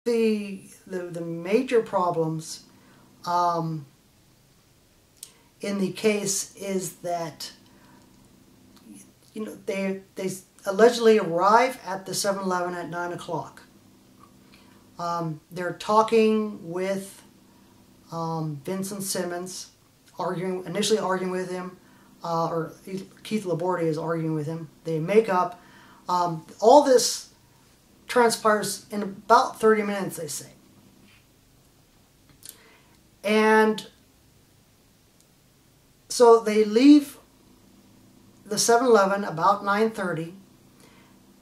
the major problems in the case is that, you know, they allegedly arrive at the 7-Eleven at 9 o'clock. They're talking with Vincent Simmons, initially arguing with him, or Keith Laborde is arguing with him. They make up. All this transpires in about 30 minutes, they say. And so they leave the 7-Eleven about 9:30,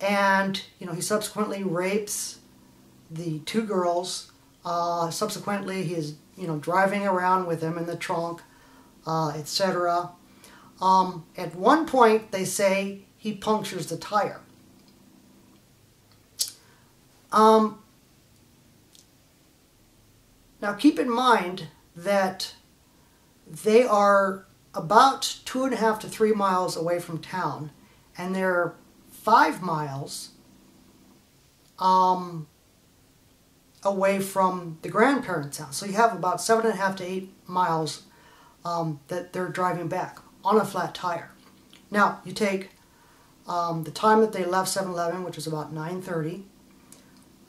and, you know, he subsequently rapes the two girls. Subsequently, he is, you know, driving around with them in the trunk, etc. At one point, they say he punctures the tire. Now keep in mind that they are about 2.5 to 3 miles away from town, and they're 5 miles away from the grandparents' house. So you have about 7.5 to 8 miles that they're driving back on a flat tire. Now you take the time that they left 7-Eleven, which was about 9:30,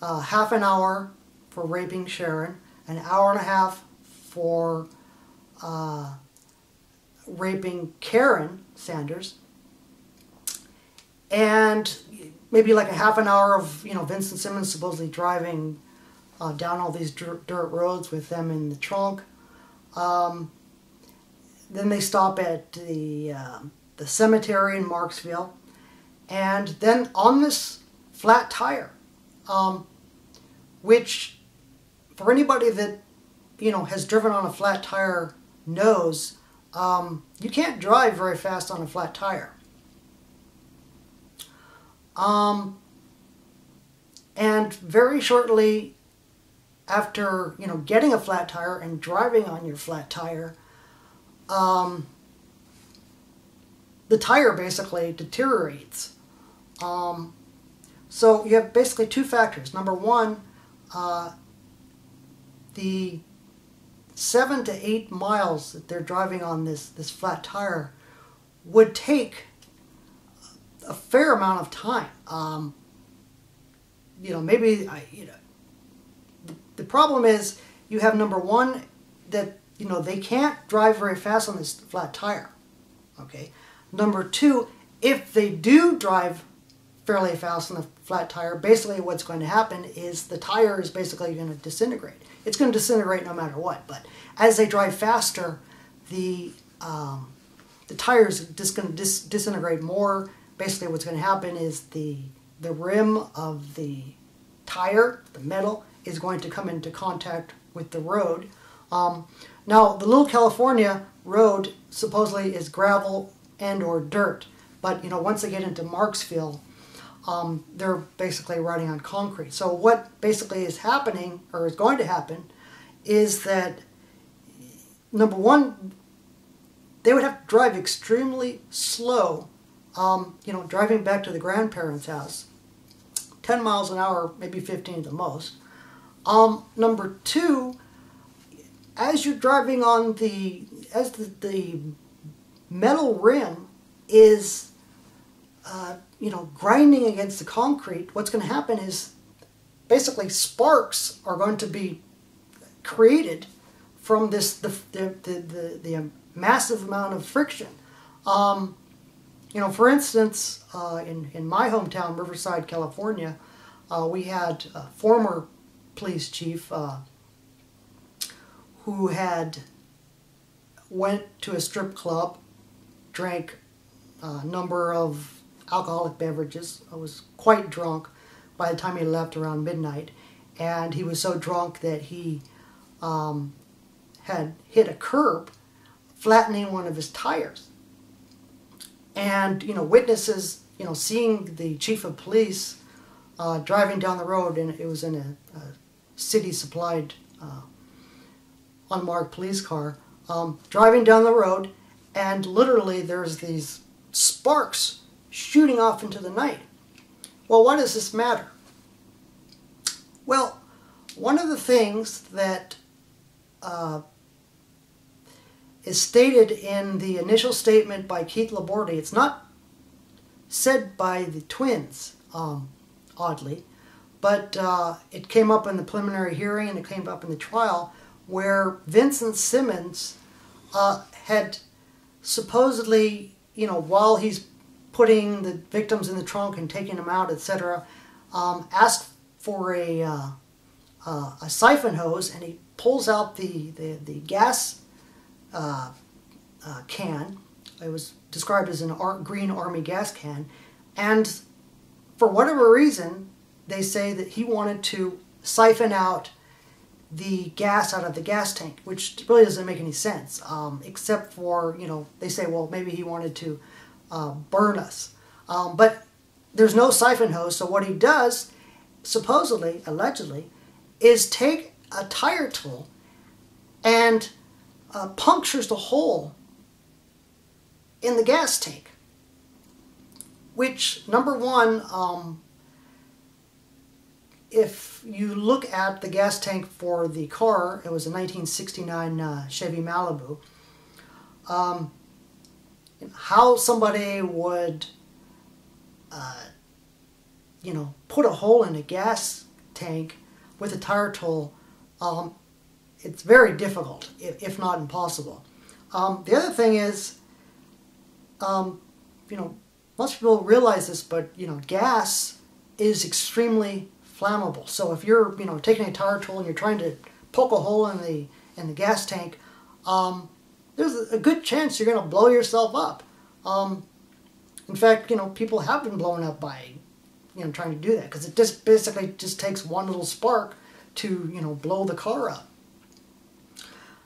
half an hour for raping Sharon, an hour and a half for raping Karen Sanders, and maybe like a half an hour of, you know, Vincent Simmons supposedly driving down all these dirt roads with them in the trunk. Then they stop at the cemetery in Marksville, and then on this flat tire, which for anybody that, you know, has driven on a flat tire knows, you can't drive very fast on a flat tire. And very shortly after, you know, getting a flat tire and driving on your flat tire, the tire basically deteriorates. So you have basically two factors. Number one, the 7 to 8 miles that they're driving on this flat tire would take a fair amount of time. You know, maybe, you know, the problem is you have, number one, that, you know, they can't drive very fast on this flat tire. Okay. Number two, if they do drive fairly fast on the flat tire, basically what's going to happen is the tire is basically going to disintegrate. It's going to disintegrate no matter what. But as they drive faster, the tire is just going to disintegrate more. Basically what's going to happen is the rim of the tire, the metal, is going to come into contact with the road. Now, the Little California road supposedly is gravel and or dirt. But, you know, once they get into Marksville, they're basically riding on concrete. So what basically is happening, or is going to happen, is that, number one, they would have to drive extremely slow, you know, driving back to the grandparents' house, 10 miles an hour, maybe 15 at the most. Number two, as you're driving on the metal rim is, you know, grinding against the concrete, what's going to happen is basically sparks are going to be created from this the massive amount of friction. You know, for instance, in my hometown, Riverside, California, we had a former police chief who had went to a strip club, drank a number of alcoholic beverages. I was quite drunk by the time he left around midnight, and he was so drunk that he had hit a curb, flattening one of his tires. And, you know, witnesses, you know, seeing the chief of police driving down the road, and it was in a city-supplied unmarked police car, driving down the road, and literally there's these sparks shooting off into the night. Well, why does this matter? Well, one of the things that is stated in the initial statement by Keith Labordi, it's not said by the twins, oddly, but it came up in the preliminary hearing and it came up in the trial, where Vincent Simmons had supposedly, while he's putting the victims in the trunk and taking them out, etc., asked for a siphon hose, and he pulls out the gas can. It was described as a green army gas can, and for whatever reason, they say that he wanted to siphon out the gas out of the gas tank, which really doesn't make any sense, except for, they say, well, maybe he wanted to burn us. But there's no siphon hose, so what he does, supposedly, allegedly, is take a tire tool and punctures the hole in the gas tank, which, number one, if you look at the gas tank for the car, it was a 1969 Chevy Malibu, how somebody would, put a hole in a gas tank with a tire tool, it's very difficult, if not impossible. The other thing is, most people realize this, but, gas is extremely flammable. So if you're, taking a tire tool and you're trying to poke a hole in the gas tank, there's a good chance you're going to blow yourself up. In fact, people have been blown up by, trying to do that, because it just basically just takes one little spark to, blow the car up.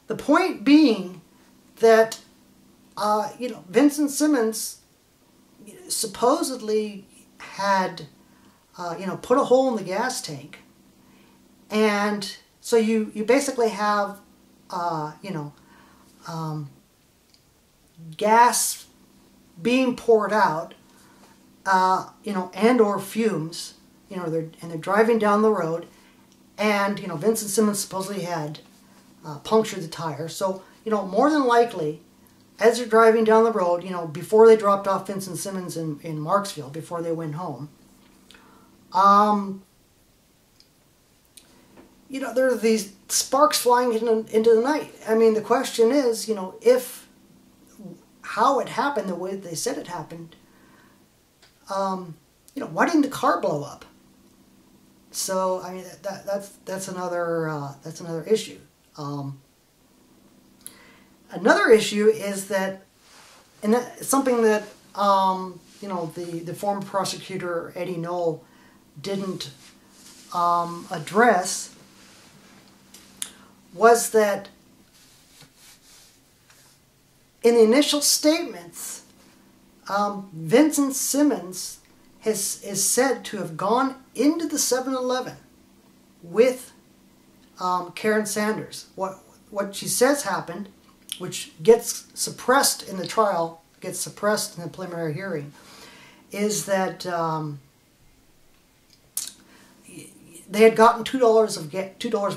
The point being that, Vincent Simmons supposedly had, put a hole in the gas tank, and so you basically have, gas being poured out, and or fumes, they're driving down the road, and, Vincent Simmons supposedly had punctured the tire. So, more than likely, as they're driving down the road, before they dropped off Vincent Simmons in Marksville, before they went home, there are these sparks flying into the night. I mean, the question is, how it happened the way they said it happened, why didn't the car blow up? So, I mean, that's another issue. Another issue is that, and that's something that the former prosecutor Eddie Knoll didn't address, was that in the initial statements, Vincent Simmons is said to have gone into the 7-Eleven with Karen Sanders. What she says happened, which gets suppressed in the trial, gets suppressed in the preliminary hearing, is that they had gotten $2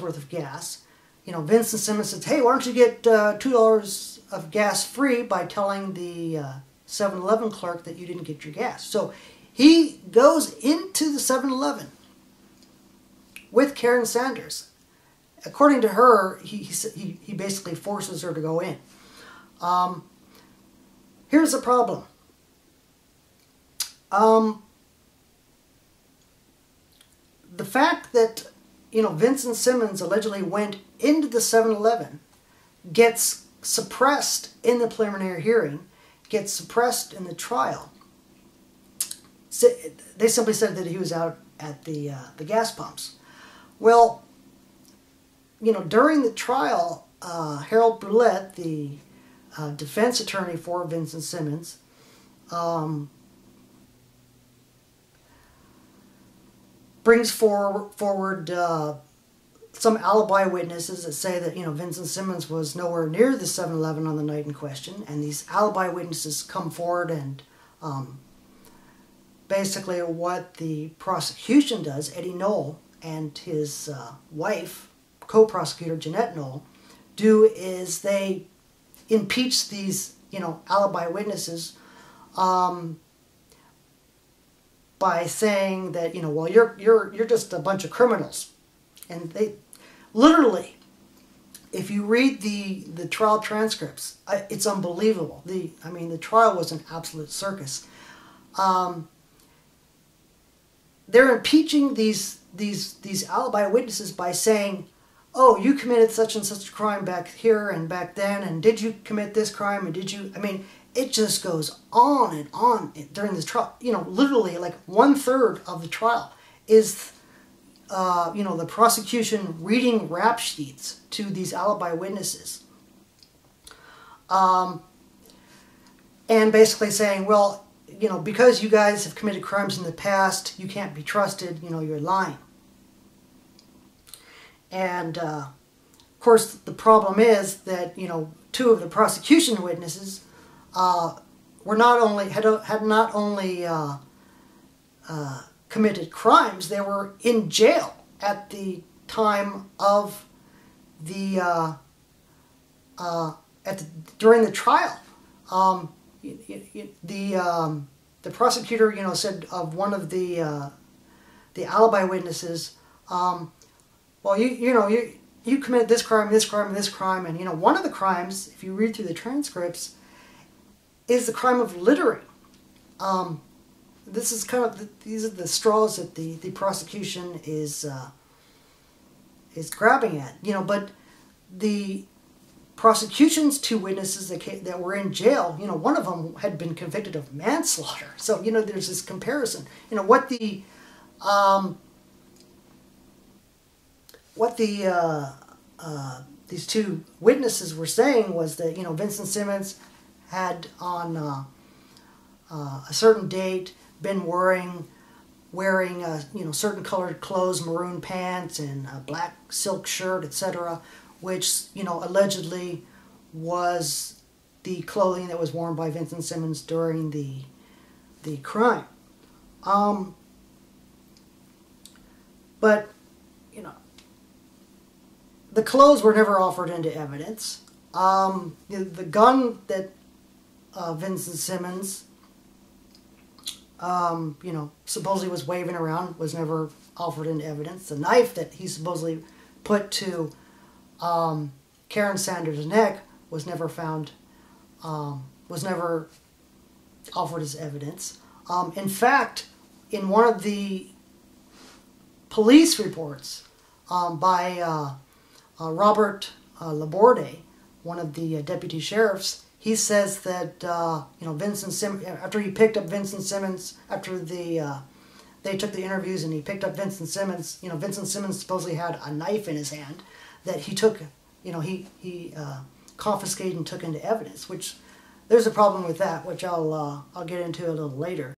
worth of gas. Vincent Simmons said, "Hey, why don't you get $2 of gas free by telling the 7-Eleven clerk that you didn't get your gas?" So he goes into the 7-Eleven with Karen Sanders. According to her, he basically forces her to go in. Here's the problem. The fact that, Vincent Simmons allegedly went into the 7-Eleven gets suppressed in the preliminary hearing, gets suppressed in the trial. They simply said that he was out at the gas pumps. Well, during the trial, Harold Brulette, the defense attorney for Vincent Simmons, brings forward some alibi witnesses that say that, Vincent Simmons was nowhere near the 7-Eleven on the night in question, and these alibi witnesses come forward, and basically what the prosecution does, Eddie Knoll, and his wife, co-prosecutor Jeanette Knoll, do is they impeach these, alibi witnesses by saying that, well, you're just a bunch of criminals. And they literally, if you read the trial transcripts, it's unbelievable. The trial was an absolute circus. They're impeaching these alibi witnesses by saying, oh, you committed such and such a crime back here and back then, and did you commit this crime, and did you, it just goes on and on during this trial. Literally like 1/3 of the trial is, the prosecution reading rap sheets to these alibi witnesses. And basically saying, well, because you guys have committed crimes in the past, you can't be trusted, you're lying. And, of course, the problem is that, 2 of the prosecution witnesses were had not only committed crimes, they were in jail at the time of during the trial. The prosecutor, said of one of the alibi witnesses, well, you committed this crime, this crime, and this crime, and one of the crimes, if you read through the transcripts, is the crime of littering. This is these are the straws that the prosecution is grabbing at, but the prosecution's 2 witnesses that were in jail, one of them had been convicted of manslaughter. So, there's this comparison. What these 2 witnesses were saying was that, Vincent Simmons had on a certain date been wearing certain colored clothes, maroon pants and a black silk shirt, etc., which, allegedly was the clothing that was worn by Vincent Simmons during the crime. But, the clothes were never offered into evidence. The gun that Vincent Simmons, supposedly was waving around was never offered into evidence. The knife that he supposedly put to Karen Sanders' neck was never found, was never offered as evidence. In fact, in one of the police reports by Robert Laborde, one of the deputy sheriffs, he says that Vincent Simmons, after he picked up Vincent Simmons, after they took the interviews and he picked up Vincent Simmons, Vincent Simmons supposedly had a knife in his hand that he took, he confiscated and took into evidence. Which there's a problem with that, which I'll get into a little later.